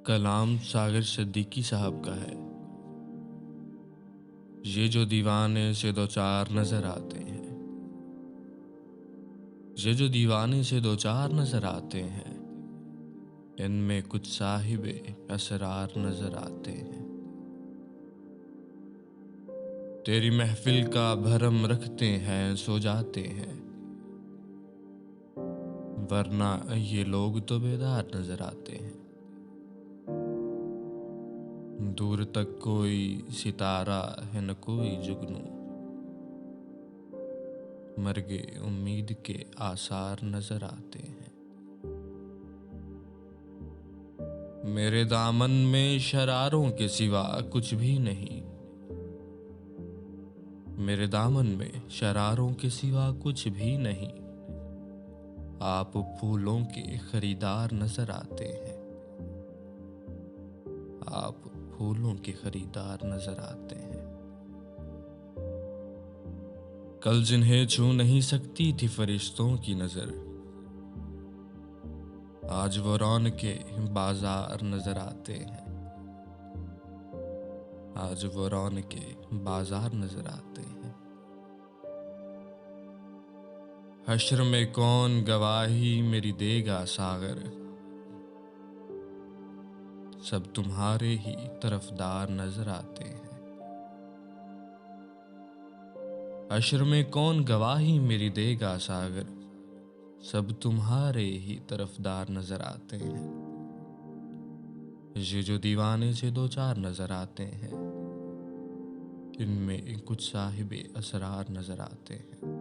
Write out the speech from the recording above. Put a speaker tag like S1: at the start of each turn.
S1: कलाम सागर सिद्दीकी साहब का है। ये जो दीवाने से दो चार नजर आते हैं, ये जो दीवाने से दो चार नजर आते हैं, इनमें कुछ साहिबे असरार नजर आते हैं। तेरी महफिल का भरम रखते हैं, सो जाते हैं, वरना ये लोग तो बेदार नजर आते हैं। दूर तक कोई सितारा है न कोई जुगनू, मर्गे उम्मीद के आसार नजर आते हैं। मेरे दामन में शरारों के सिवा कुछ भी नहीं, मेरे दामन में शरारों के सिवा कुछ भी नहीं। आप फूलों के खरीदार नजर आते हैं, आप फूलों के खरीदार नजर आते हैं। कल जिन्हें छू नहीं सकती थी फरिश्तों की नजर, आज वो रौनके बाजार नजर आते हैं, आज वो रौनके बाजार नजर आते हैं। हश्र में कौन गवाही मेरी देगा सागर, सब तुम्हारे ही तरफदार नजर आते हैं। हश्र में कौन गवाही मेरी देगा सागर, सब तुम्हारे ही तरफदार नजर आते हैं। ये जो दीवाने से दो चार नजर आते हैं, इनमें कुछ साहिबे असरार नजर आते हैं।